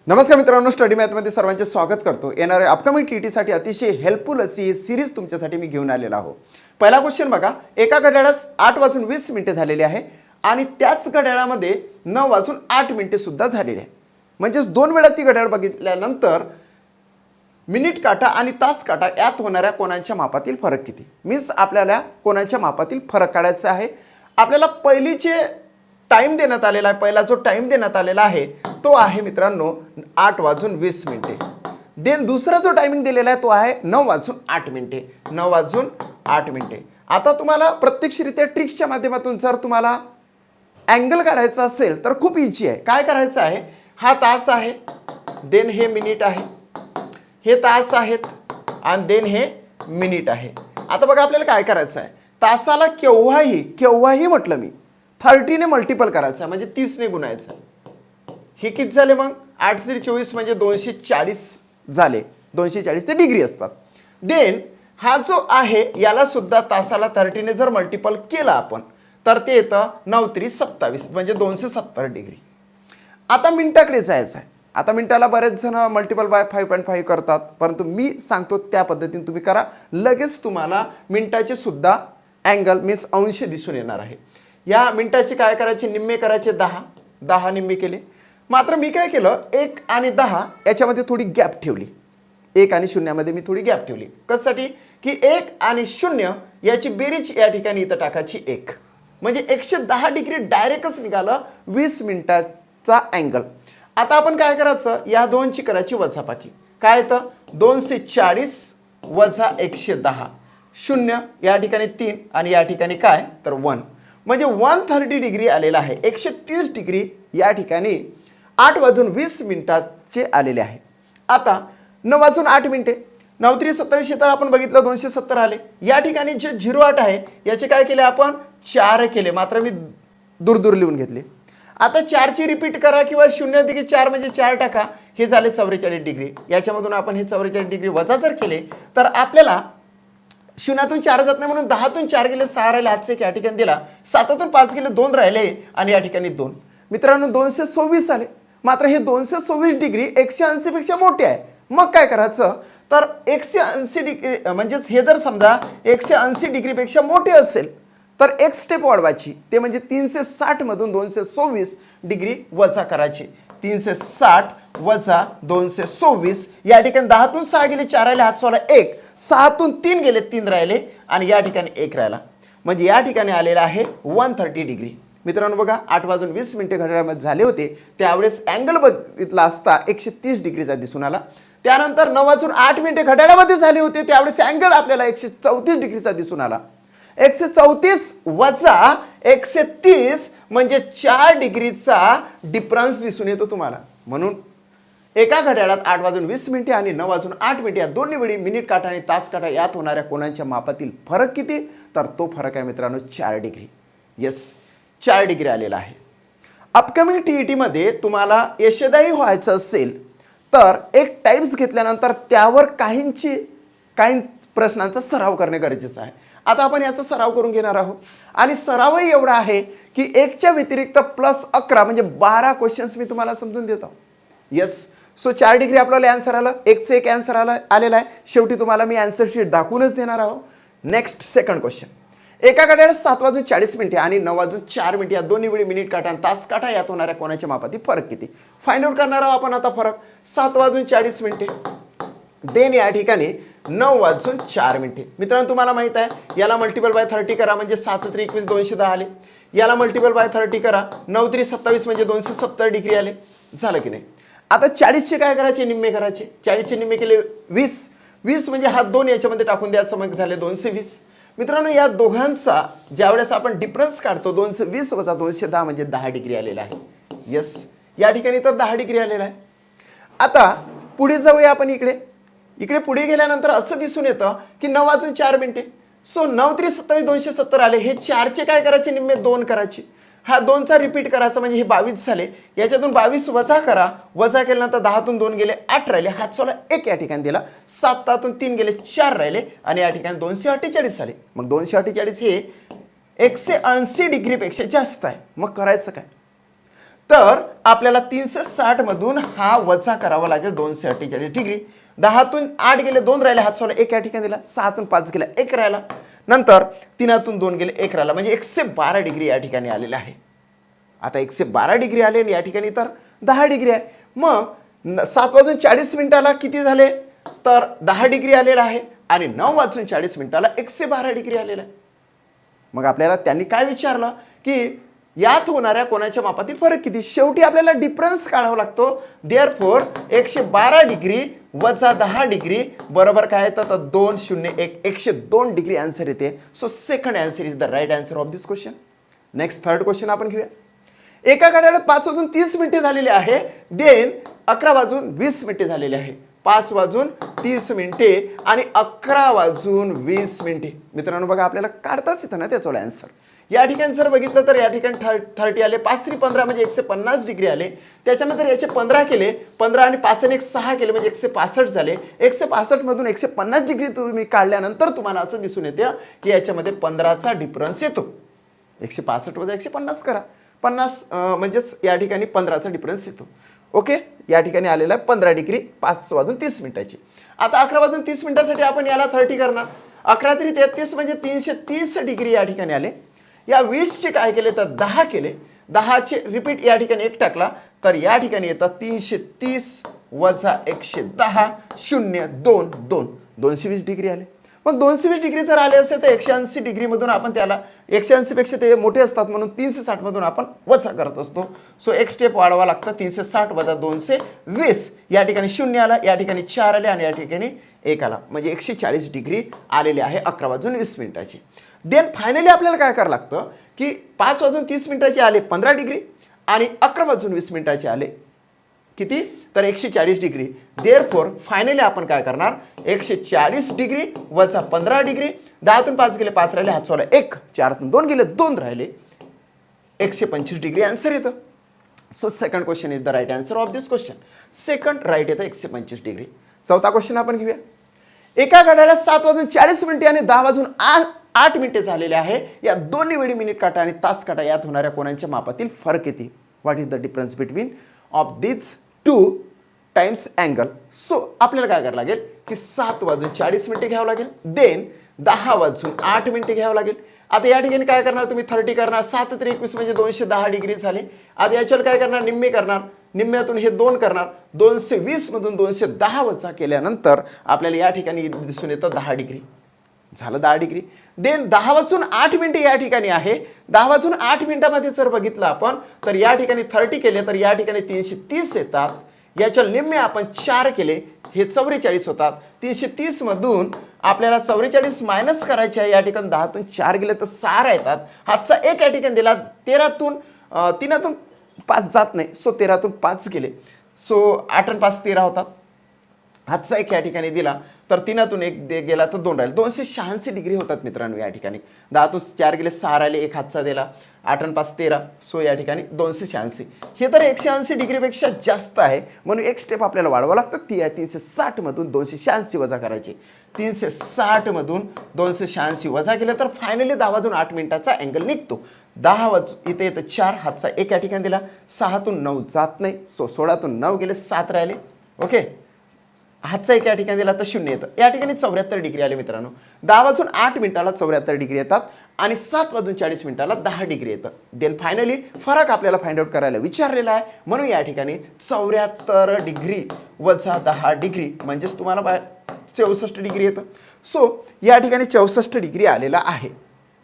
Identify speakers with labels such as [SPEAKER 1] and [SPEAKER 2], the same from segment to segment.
[SPEAKER 1] नमस्कार मित्रांनो, स्टडी मॅथमध्ये सर्वांचे स्वागत करतो। येणाऱ्या अपकमिंग टीईटीसाठी अतिशय हेल्पफुल अशी सीरीज तुमच्यासाठी मी घेऊन आलेला आहो। पहिला क्वेश्चन बघा, एका घड्याळात 8:20 झालेले आहे आणि त्याच घड्याळामध्ये 9:08 सुद्धा झालेले आहे। म्हणजे दोन वेळा ती घड्याळ बघितल्यानंतर मिनिट काटा आणि तास काटा यात होणाऱ्या कोणाच्या मापातील फरक किती। मीन्स आपल्याला कोणाच्या मापातील फरक काढायचा आहे। आपल्याला पहिलीचे टाइम देण्यात आलेला आहे, पहिला जो टाइम देण्यात आलेला आहे तो आहे मित्रांनो 8:20। देन दुसरा जो टायमिंग दिलेला आहे तो आहे 9:08। 9:08। आता तुम्हाला प्रत्यक्षरित्या ट्रिक्सच्या माध्यमातून जर तुम्हाला अँगल काढायचा असेल तर खूप इझी आहे। काय करायचं आहे, हा तास आहे, देन हे मिनिट आहे, हे तास आहेत आणि देन हे मिनिट आहे। आता बघा आपल्याला काय करायचं आहे, तासाला केव्हाही म्हटलं मी 30 ने मल्टिपल करायचं आहे, म्हणजे 30 ने गुणायचं आहे। हे किती झाले मग 8 × 24 म्हणजे 240 झाले। 240 ते डिग्री असतात। देन हा जो आहे याला सुद्धा तासाला 30 ने जर मल्टिपल केला आपण तर ते येतं 9 × 27 म्हणजे 270 डिग्री। आता मिनिटाकडे जायचं आहे। आता मिनिटाला बरेच जण मल्टिपल बाय 5.5 करतात, परंतु मी सांगतो त्या पद्धतीने तुम्ही करा, लगेच तुम्हाला मिनिटाचे सुद्धा अँगल मीन्स अंश दिसून येणार आहे। या मिनिटाचे काय करायचे, निम्मे करायचे 10 निम्मे केले। मात्र मी काय केलं, 1 आणि 10 याच्यामध्ये थोडी गॅप ठेवली। 1 आणि 0 मध्ये मी थोडी गॅप ठेवली, कशासाठी की 1 आणि 0 याची बेरीज या ठिकाणी इथं टाकायची 1, म्हणजे 110 डिग्री डायरेक्टच निघालं 20 मिनिटाचा अँगल। आता आपण काय करायचं, या दोनची करायची वजाबाकी। काय येतं 240 वजा 110, 0 या ठिकाणी 3 आणि या ठिकाणी काय तर 1, म्हणजे 130 डिग्री आलेला आहे। 130 डिग्री या ठिकाणी 8:20 आलेले आहे। आता 9:08, 9 × 27 तर आपण बघितलं 270 आले। या ठिकाणी जे 08 आहे याचे काय केले आपण 4 केले, मात्र मी दूर लिहून घेतले। आता 4 ची रिपीट करा किंवा 0 - 4 म्हणजे 4 टाका, हे झाले 44 डिग्री। याच्यामधून आपण हे 44 डिग्री वजा जर केले तर आपल्याला 0 4 जात नाही, म्हणून 10 4 गेले 6 राहिले, हातचे या ठिकाणी दिला। 7 5 गेले 2 राहिले आणि या ठिकाणी 2। मित्रांनो 226 आले, मात्र हे 226 डिग्री 180 पेक्षा मोठे आहे। मग काय करायचं तर 180 डिग्री म्हणजेच हे जर समजा 180 डिग्रीपेक्षा मोठे असेल तर एक स्टेप वाढवायची, ते म्हणजे 360 मधून 226 डिग्री वजा करायची। 360 वजा 226, या ठिकाणी 10 6 गेले 4 राहिले, हात सोडला 1, 6 3 गेले 3 राहिले आणि या ठिकाणी 1 राहिला, म्हणजे या ठिकाणी आलेला आहे 130 डिग्री। मित्रांनो बघा 8:20 घड्याळामध्ये झाले होते, त्यावेळेस अँगल बघितला असता 130 डिग्रीचा दिसून आला। त्यानंतर 9:08 घड्याळामध्ये झाले होते, त्यावेळेस अँगल आपल्याला 134 डिग्रीचा दिसून आला। 134 वजा 130 म्हणजे 4 डिग्रीचा डिफरन्स दिसून येतो तुम्हाला। म्हणून एका घड्याळात 8:20 आणि 9:08 या दोन्ही वेळी मिनिट काटा आणि तास काटा यात होणाऱ्या कोणाच्या मापातील फरक किती, तर तो फरक आहे मित्रांनो 4 डिग्री। येस, 4 डिग्री आलेला आहे। अपकमिंग टीईटी मध्ये तुम्हाला यशस्वी व्हायचं असेल तर एक टाइप्स घेतल्यानंतर त्यावर काही प्रश्नांचा सराव करणे गरजेचं आहे। आता आपण याचा सराव करून घेणार आहोत आणि सरावही एवढा आहे की 1च्या व्यतिरिक्त +11 म्हणजे 12 क्वेश्चन्स मी तुम्हाला समजून देतो। येस, सो 4 डिग्री आपल्याला आन्सर आलं, 1चं 1 आन्सर आलेला आहे। शेवटी तुम्हाला मी आन्सर शीट दाखवूनच देणार आहोत। नेक्स्ट सेकंड क्वेश्चन, एका घड्याळात 7:40 आणि 9:04 या दोन्ही वेळी मिनिट काटा आणि तास काटा यात होणाऱ्या कोणाच्या मापातील फरक किती फाइंड आउट करणार आहोत आपण। आता फरक 7:40 देन या ठिकाणी 9:04। मित्रांनो तुम्हाला माहित आहे याला मल्टिपल बाय 30 करा म्हणजे 7 × 21 210 आले। याला मल्टिपल बाय 30 करा 9 × 27 म्हणजे 270 डिग्री आले। झालं की नाही। आता 40 चे काय करायचे, निम्मे करायचे। 40 चे निम्मे केले 20, 20 म्हणजे हा 2 याच्यामध्ये टाकून द्यायचं, मग झाले 220। मित्रांनो या दोघांचा ज्यावेळेस आपण डिफरन्स काढतो 220 वजा 210 म्हणजे 10 डिग्री आलेला आहे। येस, या ठिकाणी तर 10 डिग्री आलेला आहे। आता पुढे जाऊया आपण, इकडे पुढे गेल्यानंतर असं दिसून येतं की 9:04। सो 9 × 27 270 आले। हे 4 चे काय करायचे, निम्मे 2 करायचे। हा 2चा रिपीट करायचा म्हणजे हे 22 झाले। याच्यातून 22 वजा करा, वजा केल्यानंतर 10 2 गेले 8 राहिले, हात सोडला 1 या ठिकाणी दिला। 7 3 गेले 4 राहिले आणि या ठिकाणी 248 झाले। मग 248 हे 180 डिग्रीपेक्षा जास्त आहे। मग करायचं काय, तर आपल्याला 360 मधून हा वजा करावा लागेल 248 डिग्री. 10तून 8 गेले 2 राहिले, हात सोडला 1 या ठिकाणी दिला. 6तून 5 गेला 1 राहिला, नंतर 3तून 2 गेले 1 राहिला, म्हणजे 112 डिग्री या ठिकाणी आलेला आहे. आता 112 डिग्री आले आणि या ठिकाणी तर 10 डिग्री आहे. मग 7 वाजून 40 मिनिटाला किती झाले, तर 10 डिग्री आलेला आहे आणि 9 वाजून 40 मिनिटाला 112 डिग्री आलेला आहे. मग आपल्याला त्यांनी काय विचारलं की यात होणाऱ्या कोणाच्या मापातील फरक किती. शेवटी आपल्याला डिफरन्स काढावा लागतो. देअरफॉर 112 डिग्री वजा 10 डिग्री बरोबर काय येतं, तर 201, 102 डिग्री आन्सर येते. So second answer is the right answer of this question. Next third question आपण घेऊया. एका घड्याळात 5 वाजून 30 मिनिटे झालेले आहे, देन 11 वाजून 20 मिनिटे झालेले आहे. 5 वाजून 30 मिनिटे आणि 11 वाजून 20 मिनिटे. मित्रांनो बघा, आपल्याला काढताच येतं ना त्याचा आन्सर. या ठिकाणी जर बघितलं तर या ठिकाणी 30 आले, 5 3 15 म्हणजे 150 डिग्री आले. त्याच्यानंतर याचे 15 केले, 15 आणि 5 आणि 1 6 केले म्हणजे 165 झाले. 165 मधून 150 डिग्री तुम्ही काढल्यानंतर तुम्हाला असं दिसून येतं की याच्यामध्ये 15चा डिफरन्स येतो. 165 वजा 150 करा, 50 म्हणजेच या ठिकाणी 15चा डिफरन्स येतो. ओके, या ठिकाणी आलेला आहे 15 डिग्री 5 वाजून 30 मिनिटाची. आता 11 वाजून 30 मिनिटासाठी आपण याला 30 करणार. 11 3 33 म्हणजे 330 डिग्री या ठिकाणी आले. या 20चे काय केले तर 10 केले, 10चे रिपीट या ठिकाणी 1 टाकला तर या ठिकाणी येतात 330 वजा 110 0 2 2 220 डिग्री आले. मग 220 डिग्री जर आले असेल तर 180 डिग्रीमधून आपण त्याला 180 पेक्षा ते मोठे असतात म्हणून 360 मधून आपण वजा करत असतो. सो एक स्टेप वाढवा लागतं. 360 वजा 220 या ठिकाणी 0 आला, या ठिकाणी 4 आले आणि या ठिकाणी 1 आला, म्हणजे 140 डिग्री आलेले आहे 11 वाजून 20 मिनिटाची. देन फायनली आपल्याला काय करावं लागतं की 5 वाजून 30 मिनिटाचे आले 15 डिग्री आणि 11 वाजून 20 मिनिटाचे आले किती, तर 140 डिग्री. देअरफॉर फायनली आपण काय करणार, 140 डिग्री वजा 15 डिग्री. 10तून 5 गेले 5 राहिले, हात सोडला 1, 4तून 2 गेले 2 राहिले, 125 डिग्री आन्सर येतं. So second question is the right answer of this question. Second right येतं 125 डिग्री. चौथा क्वेश्चन आपण घेऊया. एका घड्याळात 7 वाजून 40 मिनिटे आणि 10 वाजून 8 मिनिटे झालेले आहे. या दोन्ही वेळी मिनिट काटा आणि तास काटा यात होणाऱ्या कोणाच्या मापातील फरक येते. What is the difference between of this 2 times angle. So आपल्याला काय करावं लागेल की 7 वाजून 40 मिनिटे घ्यावं लागेल, देन 10 वाजून 8 मिनिटे घ्यावं लागेल. आता या ठिकाणी काय करणार तुम्ही 30 करणार, 7 3 21 म्हणजे 210 डिग्री झाले. आता याच्यावर काय करणार, निम्मे करणार, निम्म्यातून हे 2 करणार, 220 मधून 210 वजा केल्यानंतर आपल्याला या ठिकाणी दिसून येतं 10 डिग्री झालं, 10 डिग्री. देन 10 वाजून 8 मिनिटे या ठिकाणी आहे. 10 वाजून 8 मिनिटामध्ये जर बघितलं आपण तर या ठिकाणी 30 केले तर या ठिकाणी 330 येतात. याच्या निम्मे आपण 4 केले, हे 44 होतात. 330 मधून आपल्याला 44 मायनस करायचे आहे. या ठिकाणी 10तून 4 गेले तर 6 येतात. हातचा 1 या ठिकाणी दिला, 13तून 3तून 5 जात नाही, सो 13तून 5 गेले, सो 8 आणि 5 13 होतात. हातचा 1 या ठिकाणी दिला तर 3तून 1 गेला तर 2 राहिले, 286 डिग्री होतात मित्रांनो. या ठिकाणी 10तून 4 गेले 6 राहिले, 1 हातचा दिला, 8 आणि 5 13, सो या ठिकाणी 286. हे तर 180 डिग्रीपेक्षा जास्त आहे म्हणून एक स्टेप आपल्याला वाढवावं लागतं. ती आहे 360 मधून 286 वजा करायची. 360 मधून 286 वजा केलं तर फायनली 10 वाजून 8 मिनिटाचा अँगल निघतो. 10 वाजून इथे येतं 4, हातचा 1 या ठिकाणी दिला, 6तून 9 जात नाही, सो 16तून 9 गेले 7 राहिले. ओके, हातचा 1 या ठिकाणी दिला तर 0 येतं. या ठिकाणी 74 डिग्री आले मित्रांनो. 10 वाजून 8 मिनिटाला 74 डिग्री येतात आणि 7 वाजून 40 मिनिटाला 10 डिग्री येतं. देन फायनली फरक आपल्याला फाइंड आउट करायला विचारलेला आहे म्हणून या ठिकाणी 74 डिग्री वजा 10 डिग्री म्हणजेच तुम्हाला 64 डिग्री येतं. सो या ठिकाणी 64 डिग्री आलेला आहे.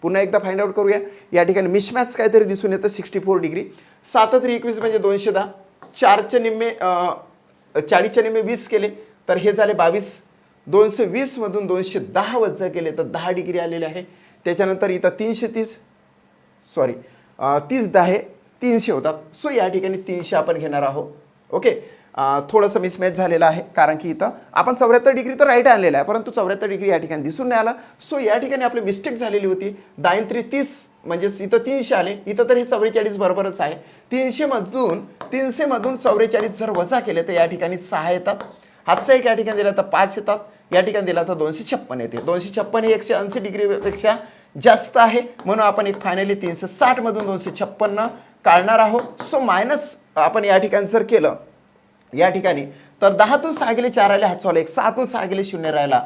[SPEAKER 1] पुन्हा एकदा फाइंड आउट करूया. या ठिकाणी मिसमॅच काहीतरी दिसून येतं 64 डिग्री. 7 3 21 म्हणजे 210, 4चे निम्मे 40चे निम्मे 20 केले तर हे झाले 22. 220 मधून 210 वजा केले तर 10 डिग्री आलेले आहे. त्याच्यानंतर इथं 330 30 10 300 होतात. सो या ठिकाणी 300 आपण घेणार आहोत. ओके, थोडंसं मिसमॅच झालेलं आहे कारण की इथं आपण 74 डिग्री तर राईट आणलेला आहे परंतु 74 डिग्री या ठिकाणी दिसून नाही आला. सो या ठिकाणी आपली मिस्टेक झालेली होती. 9 3 30 म्हणजेच इथं 300 आले, इथं तर हे 44 बरोबरच आहे. 300 मधून 44 जर वजा केले तर या ठिकाणी 6 येतात. हातचा 1 या ठिकाणी दिला तर 5 येतात. या ठिकाणी दिला तर 256 येते. 256 हे 180 डिग्रीपेक्षा जास्त आहे म्हणून आपण एक फायनली 360 मधून 256 काढणार आहोत. सो मायनस आपण या ठिकाणी जर केलं या ठिकाणी तर 10तून 6 गेले 4 राहिले, हातचा 1, 6तून 6 गेले 0 राहिला,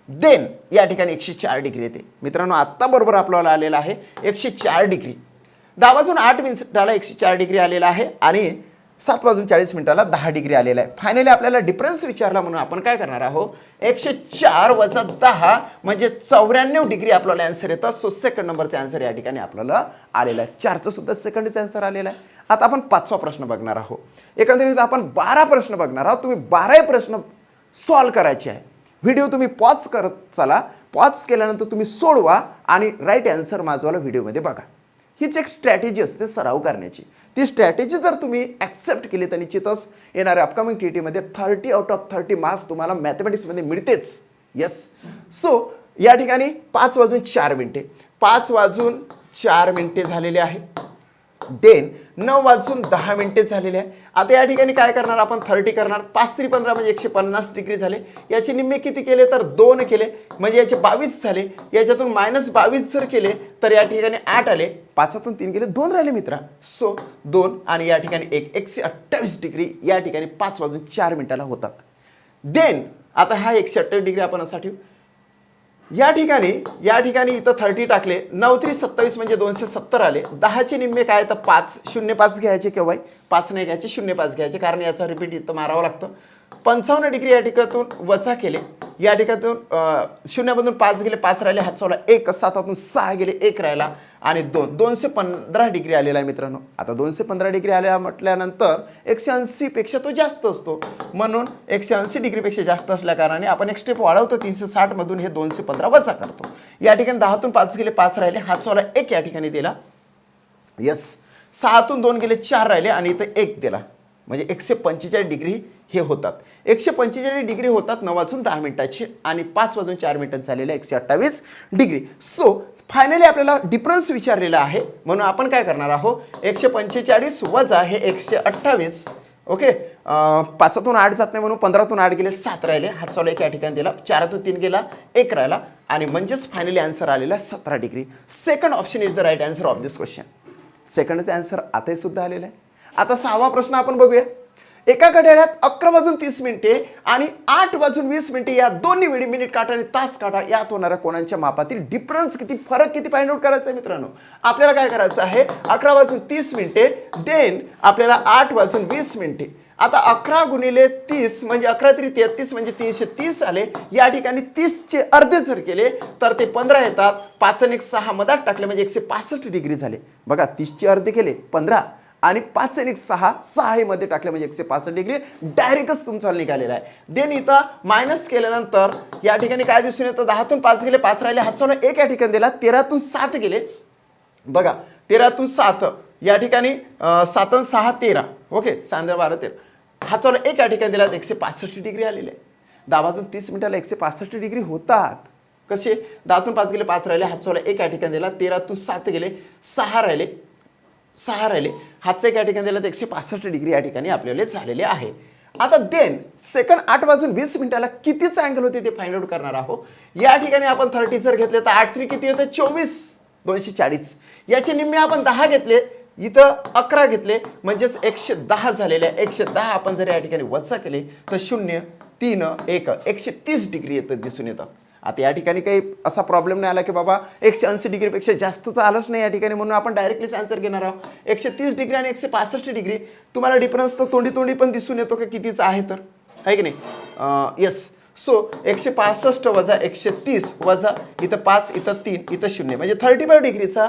[SPEAKER 1] देन या ठिकाणी 104 डिग्री येते. मित्रांनो आत्ता बरोबर आपल्याला आलेला आहे 104 डिग्री. 10 वाजून 8 मिनिटाला 104 डिग्री आलेला आहे आणि 7 वाजून 40 मिनिटाला 10 डिग्री आलेला आहे. फायनली आपल्याला डिफरन्स विचारला म्हणून आपण काय करणार आहोत, 104 वजा 10 म्हणजे 94 डिग्री आपल्याला आन्सर येतं. सो सेकंड नंबरचा आन्सर या ठिकाणी आपल्याला आलेला आहे. 4चं सुद्धा सेकंडचा आन्सर आलेला आहे. आता आपण 5वा प्रश्न बघणार आहोत. एकंदरीत आपण 12 प्रश्न बघणार आहोत. तुम्ही 12 प्रश्न सॉल्व करायचे आहे. व्हिडिओ तुम्ही पॉज करत चला, पॉज केल्यानंतर तुम्ही सोडवा आणि राईट आन्सर माझवाला व्हिडिओमध्ये बघा. हीच एक स्ट्रॅटेजी असते सराव करण्याची. ती स्ट्रॅटेजी जर तुम्ही ॲक्सेप्ट केली तर निश्चितच येणाऱ्या अपकमिंग TETमध्ये 30 आउट ऑफ 30 मार्क्स तुम्हाला मॅथमॅटिक्समध्ये मिळतेच. येस. सो या ठिकाणी 5 वाजून 4 मिनिटे, 5 वाजून 4 मिनिटे झालेले आहे. देन 9 वाजून 10 मिनिटे झालेले आहे. आता या ठिकाणी काय करणार आपण, 30 करणार. 5 3 15 म्हणजे 150 डिग्री झाले. याचे निम्मे किती केले तर 2 केले म्हणजे याचे 22 झाले. याच्यातून -22 जर केले तर या ठिकाणी 8 आले. 5तून 3 गेले 2 राहिले मित्रा. सो 2 आणि या ठिकाणी 128 डिग्री या ठिकाणी 5 वाजून 4 मिनिटाला होतात. देन आता हा 128 डिग्री आपण असा ठेवू. या ठिकाणी इथं 30 टाकले, 9 3 27 म्हणजे 270 आले. 10चे निम्मे काय तर 5, 0,5 घ्यायचे केव्हाही, 5 नाही घ्यायचे, 0,5 घ्यायचे कारण याचा रिपीट इथं मारावं लागतं. 55 डिग्री या ठिकाणातून वजा केले. या ठिकाणातून 0मधून 5 गेले, 5 राहिले, हात सोडला 1, 7तून 6 गेले, 1 राहिला आणि 215 डिग्री आलेला आहे मित्रांनो. आता 215 डिग्री आलेला म्हटल्यानंतर 180 पेक्षा तो जास्त असतो, म्हणून 180 डिग्रीपेक्षा जास्त असल्या कारणाने आपण एक स्टेप वाढवतो. 360 मधून हे 215 वजा करतो. या ठिकाणी 10तून 5 गेले, 5 राहिले, हात सोडला 1 या ठिकाणी दिला. येस. 6तून 2 गेले, 4 राहिले आणि इथं 1 दिला म्हणजे 145 डिग्री हे होतात. 145 डिग्री होतात 9 वाजून 10 मिनिटाचे आणि 5 वाजून 4 मिनिटात झालेले 128 डिग्री. सो फायनली आपल्याला डिफरन्स विचारलेला आहे म्हणून आपण काय करणार आहोत, 145 वजा हे 128. ओके. 5तून 8 जात नाही म्हणून 15तून 8 गेले, 7 राहिले, हात चालू 1 या ठिकाणी दिला. 4तून 3 गेला, 1 राहिला आणि म्हणजेच फायनली आन्सर आलेला 17 degree. Second option is the right answer of this question. सेकंडचा आन्सर आताही सुद्धा आलेला आहे. आता 6वा प्रश्न आपण बघूया. एका घड्याळात 11 वाजून 30 मिनिटे आणि 8 वाजून 20 मिनिटे या दोन्ही वेळी मिनिट काटा आणि तास काटा यात होणाऱ्या कोणाच्या मापातील डिफरन्स किती, फरक किती फाइंड आउट करायचा आहे मित्रांनो. आपल्याला काय करायचं आहे, 11 वाजून 30 मिनिटे देन आपल्याला 8 वाजून 20 मिनिटे. आता 11 गुणिले 30 म्हणजे 11 3 33 म्हणजे 330 आले. या ठिकाणी 30चे अर्धे जर केले तर ते 15 येतात. 5 आणि 1 6 मधात टाकले म्हणजे 165 डिग्री झाले. बघा 30चे अर्धे केले 15 आणि 5 आणि 6 हे मध्ये टाकले म्हणजे 165 डिग्री डायरेक्टच तुमचा निघालेला आहे. देन इथं मायनस केल्यानंतर या ठिकाणी काय दिसून येतं, 10तून 5 गेले, 5 राहिले, हात सोडला 1 या ठिकाणी दिला. 13तून 7 गेले, बघा 13तून 7 या ठिकाणी 7 आणि 6 13. ओके. 7 12 13, हात सोडला 1 या ठिकाणी दिला 165 डिग्री आलेले आहे. 10 वाजून 30 मिनिटाला 165 डिग्री होतात. कसे, 10तून 5 गेले, 5 राहिले, हात सोडला 1 या ठिकाणी दिला. 13तून 7 गेले, 6 राहिले, हातचा 1 या ठिकाणी दिला तर 165 डिग्री या ठिकाणी आपल्याला झालेले आहे. आता देन सेकंड 8 वाजून 20 मिनिटाला कितीचा अँगल होते ते फाइंड आउट करणार आहोत. या ठिकाणी आपण 30 जर घेतले तर 8 3 किती होते 24, 240. याचे निम्मे आपण 10 घेतले, इथं 11 घेतले म्हणजेच 110 झालेले आहे. 110 आपण जर या ठिकाणी वजा केले तर 0 3 1 130 डिग्री येतं दिसून येतं. आता या ठिकाणी काही असा प्रॉब्लेम नाही आला की बाबा 180 डिग्रीपेक्षा जास्तचा आलंच नाही या ठिकाणी, म्हणून आपण डायरेक्टलीच आन्सर घेणार आहोत. 130 डिग्री आणि 165 डिग्री. तुम्हाला डिफरन्स तर तोंडी पण दिसून येतो की कितीचा आहे तर, आहे की नाही. येस. सो 165 वजा 130 वजा इथं 5 इथं 3 इथं 0 म्हणजे 35 डिग्रीचा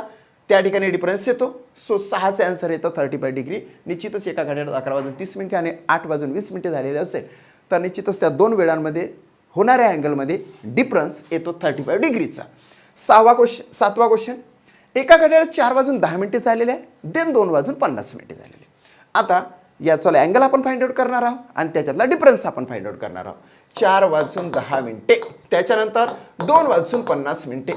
[SPEAKER 1] त्या ठिकाणी डिफरन्स येतो. सो 6चे आन्सर येतं 35 डिग्री. निश्चितच एका घड्याळात 11 वाजून 30 मिनिटे आणि 8 वाजून 20 मिनिटे झालेले असेल तर निश्चितच त्या दोन वेळांमध्ये होणाऱ्या अँगलमध्ये डिफरन्स येतो 35 डिग्रीचा. 7वा क्वेश्चन. एका घड्याळात 4 वाजून 10 मिनिटे झालेले आहे, देन 2 वाजून 50 मिनिटे झालेले. आता याचा अँगल आपण फाइंड आउट करणार आहोत आणि त्याच्यातला डिफरन्स आपण फाइंड आउट करणार आहोत. 4 वाजून 10 मिनिटे त्याच्यानंतर 2 वाजून 50 मिनिटे.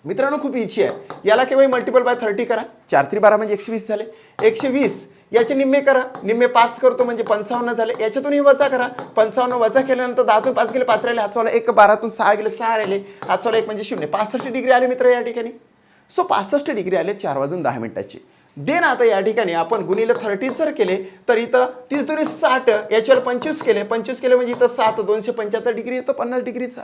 [SPEAKER 1] मित्रांनो खूप इझी आहे. याला केवळ मल्टिपल बाय 30 करा. 4 3 12 म्हणजे 120 झाले. 120 याचे निम्मे करा, निम्मे 5 करतो म्हणजे 55 झाले. याच्यातून हे वजा करा. 55 वजा केल्यानंतर 10तून 5 गेले, 5 राहिले, हात सोडला 1, 12तून 6 गेले, 6 राहिले, हात सोडला 1 म्हणजे 0. 65 डिग्री आले मित्र या ठिकाणी. सो 65 डिग्री आले 4 वाजून 10 मिनिटाची. देन आता या ठिकाणी आपण गुणिले 30 जर केले तर इथं 30 दुनी 60, याच्यावर 25 केले, 25 केले म्हणजे इथं 7, 275 डिग्री येतं 50 डिग्रीचा.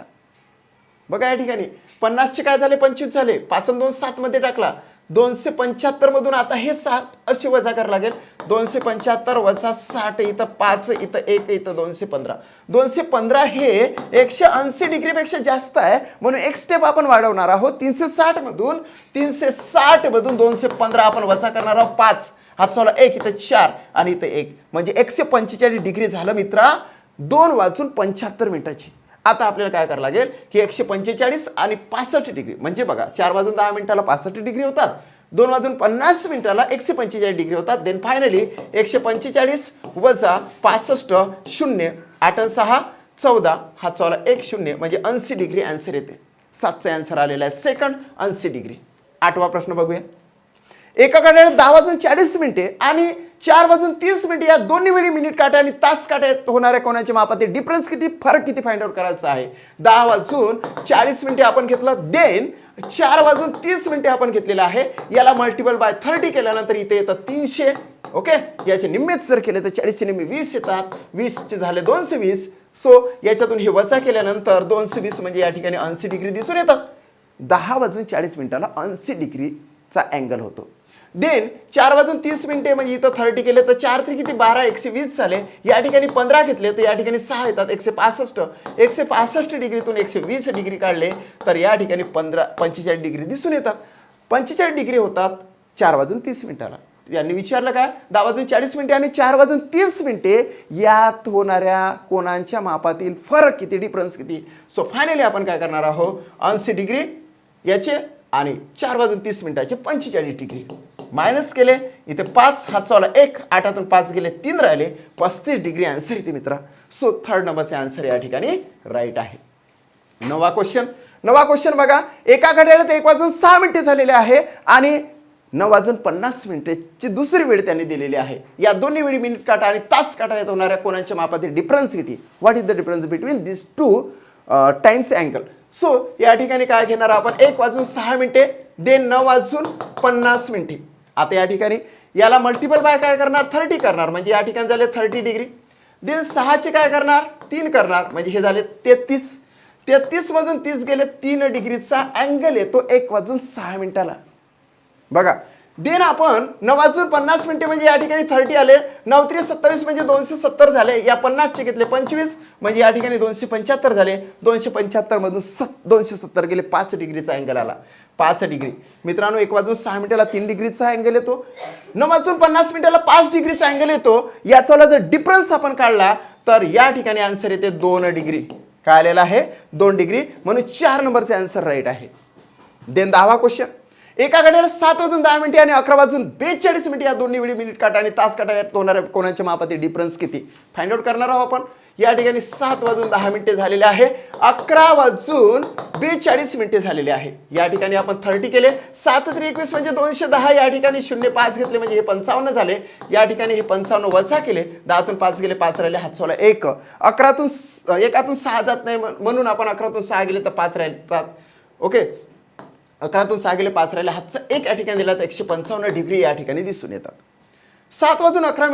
[SPEAKER 1] बघा या ठिकाणी 50चे काय झाले 25 झाले, 5 आणि 2 7 मध्ये टाकला, 275 मधून आता हे 7 असे वजा करावं लागेल. 275 वजा 60, इथं 5, इथं 1, इथं 215. 215 हे 180 डिग्रीपेक्षा जास्त आहे, म्हणून एक स्टेप आपण वाढवणार आहोत. 360 मधून 215 आपण वजा करणार आहोत 5, हातचा 1, इथं 4 आणि इथं 1, म्हणजे 145 डिग्री झालं मित्रा 2:75. आता आपल्याला काय करावं लागेल की 145 आणि 65 डिग्री, म्हणजे बघा 4 वाजून 10 मिनिटाला 65 डिग्री होतात, 2 वाजून 50 मिनिटाला 145 डिग्री होतात. देन फायनली 145 वजा 65 0, 8 आणि 6 14, हातचा 1 0, म्हणजे 80 डिग्री आन्सर येते. 7चा आन्सर आलेला आहे सेकंड 80 डिग्री. 8वा प्रश्न बघूया. एका घड्याळात 10 वाजून 40 मिनिटे आणि 4 वाजून 30 मिनिटे या दोन्ही वेळी मिनिट काटा आणि तास काटा होणाऱ्या कोणाच्या मापातील डिफरन्स किती, फरक किती फाइंड आउट करायचा आहे. 10 वाजून 40 मिनिटे आपण घेतलं, देन 4 वाजून 30 मिनिटे आपण घेतलेलं आहे. याला मल्टिपल बाय 30 केल्यानंतर इथे येतात 300. ओके, याचे निम्मेच जर केले तर 40चे निम्मे 20 येतात, 20चे झाले 220. सो याच्यातून हे वजा केल्यानंतर 220 म्हणजे या ठिकाणी 80 डिग्री दिसून येतात. 10 वाजून 40 मिनिटाला 80 डिग्रीचा अँगल होतो. देन 4 वाजून 30 मिनिटे म्हणजे इथं 30 केले तर 4 3 किती 12, 120 झाले. या ठिकाणी 15 घेतले तर या ठिकाणी 6 येतात, 165. 165 डिग्रीतून 120 डिग्री काढले तर या ठिकाणी 45 डिग्री दिसून येतात. 45 डिग्री होतात 4 वाजून 30 मिनिटाला. यांनी विचारलं काय, 10 वाजून 40 मिनिटे आणि 4 वाजून 30 मिनिटे यात होणाऱ्या कोणांच्या मापातील फरक किती, डिफरन्स किती. सो फायनली आपण काय करणार आहोत, 80 डिग्री याचे आणि 4 वाजून 30 मिनिटाचे 45 डिग्री मायनस केले. इथे 5, हातचा 1, 8तून 5 गेले 3 राहिले, 35 डिग्री आन्सर येते मित्रा. सो थर्ड नंबरचे आन्सर या ठिकाणी राईट आहे. 9वा क्वेश्चन बघा. एका घड्याळात 1 वाजून 6 मिनिटे झालेले आहे आणि 9 वाजून 50 मिनिटेची दुसरी वेळ त्यांनी दिलेली आहे. या दोन्ही वेळी मिनिट काटा आणि तास काटा येत होणाऱ्या कोणाच्या मापातील डिफरन्स किती, what is the difference between this two times angle. So या ठिकाणी काय घेणार आपण, 1 वाजून 6 मिनिटे देन 9 वाजून 50 मिनिटे. आता या ठिकाणी याला मल्टिपल बाय काय करणार, 30 करणार, म्हणजे या ठिकाणी झाले 30 डिग्री. देन 6चे काय करणार, 3 करणार, म्हणजे हे झाले 33. 33 मधून 30 गेले 3 डिग्रीचा अँगल येतो 1 वाजून 6 मिनिटाला. बघा देन आपण 9 वाजून 50 मिनिटे म्हणजे या ठिकाणी 30 आले, 9 3 27 म्हणजे 270 झाले. या 50चे घेतले 25 म्हणजे या ठिकाणी 275 झाले. 275 मधून 270 गेले, 5 डिग्रीचा अँगल आला, 5 डिग्री. मित्रांनो 1 वाजून 6 मिनिटाला 3 डिग्रीचा अँगल येतो, 9 वाजून 50 मिनिटाला 5 डिग्रीचा अँगल येतो. याचा जर डिफरन्स आपण काढला तर या ठिकाणी आन्सर येते 2 डिग्री. काय आलेला आहे, 2 डिग्री, म्हणून 4 नंबरचे आन्सर राईट आहे. देन 10वा क्वेश्चन. एका घड्याळात 7 वाजून 10 मिनिटे आणि 11 वाजून 42 मिनिटे या दोन्ही वेळी मिनिट काटा आणि तास काटा यात होणाऱ्या कोणाच्या मापातील डिफरन्स किती फाइंड आउट करणार आहोत आपण. या ठिकाणी 7 वाजून 10 मिनिटे झालेले आहे, 11 वाजून 42 मिनिटे झालेले आहे. या ठिकाणी आपण 30 केले, 7 3 21 म्हणजे 210. या ठिकाणी 0 घेतले म्हणजे हे 55 झाले. या ठिकाणी हे 55 वजा केले, 10तून 5 गेले 5 राहिले, हातचा 1. 1तून 6 जात नाही म्हणून आपण 11तून 6 गेले तर 5 राहतात. ओके, 11तून 6 गेले 5 राहिले, हातचा 1 या ठिकाणी दिला तर 155 डिग्री या ठिकाणी दिसून येतात. 7 वाजून 10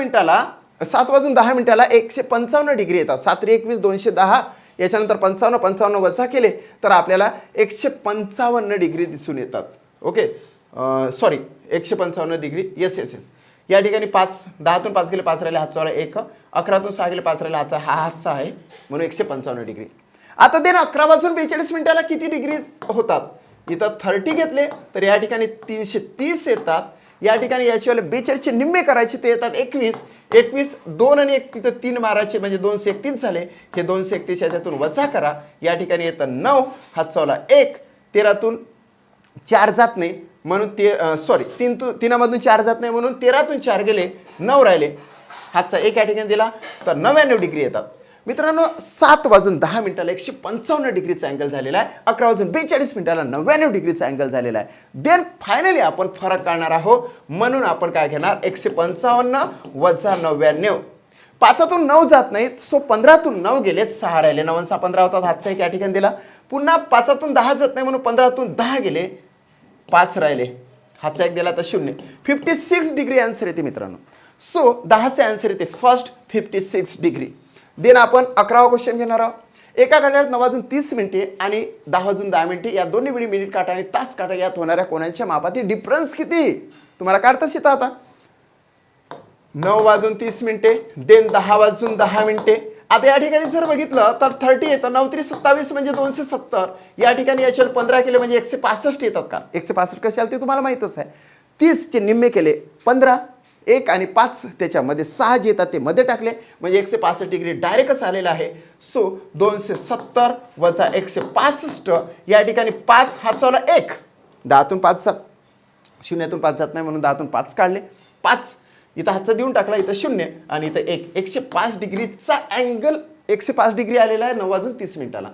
[SPEAKER 1] मिनिटाला 155 डिग्री येतात. 7 3 21 210, याच्यानंतर 55 वजा केले तर आपल्याला 155 डिग्री दिसून येतात. Okay, sorry 155 degree, yes. या ठिकाणी 5, 10तून 5 गेले 5 राहिले, हातचा 1. 11तून 6 गेले 5 राहिले, हातचा आहे म्हणून 155 डिग्री. आता देन 11 वाजून 42 मिनिटाला किती डिग्री होतात, इथं 30 घेतले तर या ठिकाणी 330 येतात. या ठिकाणी याच्यावाले 42चे निम्मे करायचे ते येतात 21. 2 आणि 1 तिथं 3 मारायचे म्हणजे 231 झाले. हे 231 याच्यातून वजा करा, या ठिकाणी येतं 9, हातचा 1. 13तून 4 जात नाही म्हणून 3मधून 4 जात नाही म्हणून 13तून 4 गेले 9 राहिले, हातचा 1 या ठिकाणी दिला तर 99 डिग्री येतात. मित्रांनो 7 वाजून 10 मिनिटाला 155 डिग्रीचा अँगल झालेला आहे, 11 वाजून 42 मिनिटाला 99 डिग्रीचा अँगल झालेला आहे. देन फायनली आपण फरक काढणार आहोत, म्हणून आपण काय घेणार, 155 वजा 99. 5तून 9 जात नाहीत, सो 15तून 9 गेले 6 राहिले, 9 6 15 होतात, हातचा 1 या ठिकाणी दिला. पुन्हा 5तून 10 जात नाही म्हणून 15तून 10 गेले 5 राहिले, हाचा एक दिला तर 0. 56 डिग्री आन्सर येते मित्रांनो. सो 10चे आन्सर येते फर्स्ट 56 डिग्री. देन आपण 11वा क्वेश्चन घेणार आहोत. एका घड्याळात 9 वाजून 30 मिनिटे आणि 10 वाजून 10 मिनिटे या दोन्ही वेळी मिनिट काटा आणि तास काटा यात होणाऱ्या कोणाच्या मापातील डिफरन्स किती तुम्हाला काढताच येतं. आता 9 वाजून 30 मिनिटे देन 10 वाजून 10 मिनिटे. आता या ठिकाणी जर बघितलं तर 30 येतं. 9 3 27 म्हणजे 270. या ठिकाणी याच्यावर 15 केले म्हणजे 165 येतात का. 165 कसे आले ते तुम्हाला माहीतच आहे. 30चे निम्मे केले 15, 1 आणि 5 त्याच्यामध्ये 6 जे येतात ते मध्ये टाकले म्हणजे 165 डिग्री डायरेक्टच आलेला आहे. सो 270 वजा 165 या ठिकाणी 5 हातचा 1. 10तून 5 जात 0तून 5 जात नाही म्हणून 10तून 5 काढले. 5 इथं हातचा देऊन टाकला, इथं 0 आणि इथं 1. 105 डिग्रीचा अँगल 105 डिग्री आलेला आहे 9 वाजून 30 मिनिटाला.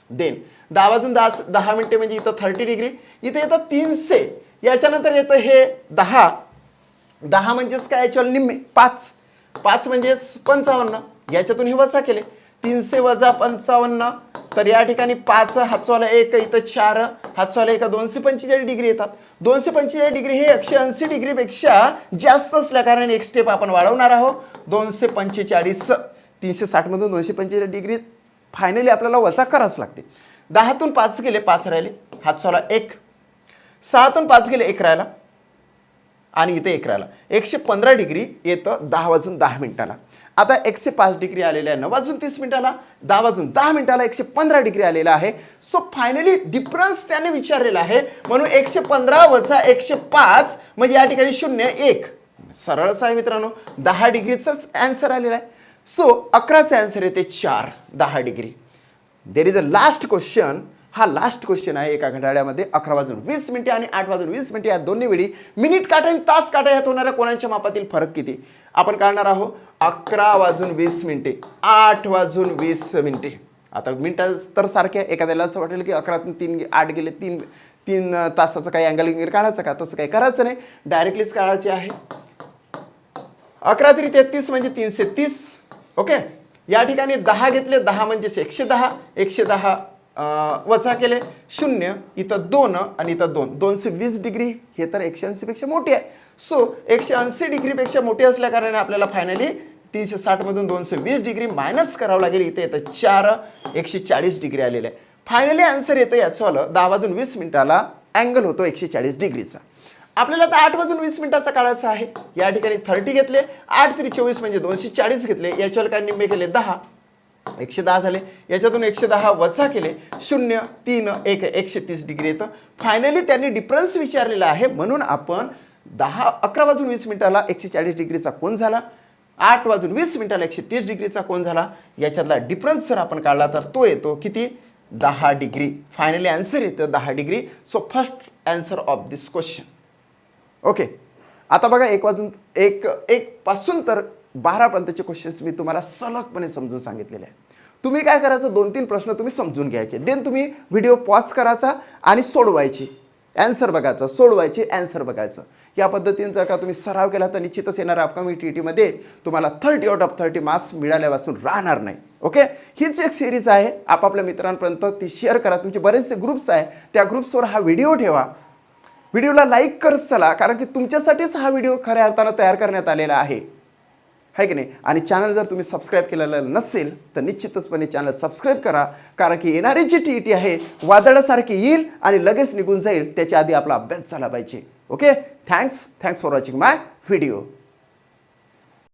[SPEAKER 1] देन 10 वाजून 10 मिनिटे म्हणजे इथं 30 डिग्री. इथं येतं 300. याच्यानंतर येतं हे 10. 10 म्हणजेच काय याच्यावर निम्मे 5. 5 म्हणजेच 55. याच्यातून हे वजा केले 300 वजा 55. तर या ठिकाणी 5 हातचवाला 1 इथं 4 हातचवाला 1 245 डिग्री येतात. 245 डिग्री हे 180 डिग्रीपेक्षा जास्त असल्या कारण एक स्टेप आपण वाढवणार आहोत. 245 360 मधून 245 डिग्री फायनली आपल्याला वजा करावंच लागते. 10तून 5 गेले 5 राहिले हातचवाला 1. 6तून 5 गेले 1 राहिला आणि इथे 1 राहिला. 115 डिग्री येतं 10 वाजून 10 मिनिटाला. आता 105 डिग्री आलेला आहे 9 वाजून 30 मिनिटाला. 10 वाजून 10 मिनिटाला 115 डिग्री आलेला आहे. सो फायनली डिफरन्स त्याने विचारलेला आहे म्हणून 115 वजा 105 म्हणजे या ठिकाणी 0 1 सरळच आहे मित्रांनो. 10 डिग्रीचाच आन्सर आलेला आहे. सो 11चा आन्सर येते 4 10 degree. There is a last question. हा लास्ट क्वेश्चन आहे. एका घड्याळामध्ये 11 वाजून 20 मिनिटे आणि 8 वाजून 20 मिनिटे या दोन्ही वेळी मिनिट काटा आणि तास काटा यात होणाऱ्या कोणाच्या मापातील फरक किती आपण काढणार आहोत. 11 वाजून 20 मिनिटे 8 वाजून 20 मिनिटे. आता मिनिटं तर सारखे एखाद्याला असं वाटेल की 11तून 3 8 गेले 3 तासाचं काही अँगल वगैरे काढायचं का. तसं काही करायचं नाही, डायरेक्टलीच काढायचे आहे. 11 3 33 म्हणजे 330. ओके. या ठिकाणी 10 घेतले 10 म्हणजेच 110. 110 वजा केले 0 इथं 2 आणि इथं 2. 220 डिग्री हे तर 180 पेक्षा मोठी आहे. सो 180 डिग्रीपेक्षा मोठी असल्या कारणाने आपल्याला फायनली 360 मधून 220 डिग्री मायनस करावं लागेल. इथे येतं 4 140 डिग्री आलेलं आहे. फायनली आन्सर येतं याचं आलं 10 वाजून 20 मिनिटाला अँगल होतो 140 डिग्रीचा. आपल्याला आता 8 वाजून 20 मिनिटाचा काढायचा आहे. या ठिकाणी 30 घेतले 8 3 24 म्हणजे 240 घेतले. याच्यावर काय निम्मे केले 10 110 झाले. याच्यातून 110 वजा केले 0 3 1 130 डिग्री येतं. फायनली त्यांनी डिफरन्स विचारलेला आहे म्हणून आपण 11 वाजून 20 मिनिटाला 140 डिग्रीचा कोन झाला. 8 वाजून 20 मिनिटाला 130 डिग्रीचा कोन झाला. याच्यातला डिफरन्स जर आपण काढला तर तो येतो किती 10 डिग्री. फायनली आन्सर येतं 10 degree. So first answer of this question. Okay. आता बघा 1 पासून तर 12 पर्यंतचे क्वेश्चन्स मी तुम्हाला सलगपणे समजून सांगितलेले आहे. तुम्ही काय करायचं 2-3 प्रश्न तुम्ही समजून घ्यायचे. देन तुम्ही व्हिडिओ पॉज करायचा आणि सोडवायचे. ॲन्सर बघायचं, सोडवायचे, ॲन्सर बघायचं. या पद्धतीने जर का तुम्ही सराव केला तर निश्चितच येणाऱ्या अपकमिंग TETमध्ये तुम्हाला 30 आउट ऑफ 30 मार्क्स मिळाल्यापासून राहणार नाही. ओके. हीच एक सिरीज आहे. आपापल्या मित्रांपर्यंत ती शेअर करा. तुमचे बरेचसे ग्रुप्स आहे त्या ग्रुप्सवर हा व्हिडिओ ठेवा. व्हिडिओला लाईक करत चला कारण की तुमच्यासाठीच हा व्हिडिओ खऱ्या अर्थानं तयार करण्यात आलेला आहे की नाही. आणि चॅनल जर तुम्ही सबस्क्राईब केलेलं नसेल तर निश्चितचपणे चॅनल सबस्क्राईब करा कारण की येणारी जी TET आहे वादळासारखी येईल आणि लगेच निघून जाईल. त्याच्या आधी आपला अभ्यास झाला पाहिजे. Okay. Thanks for watching my video.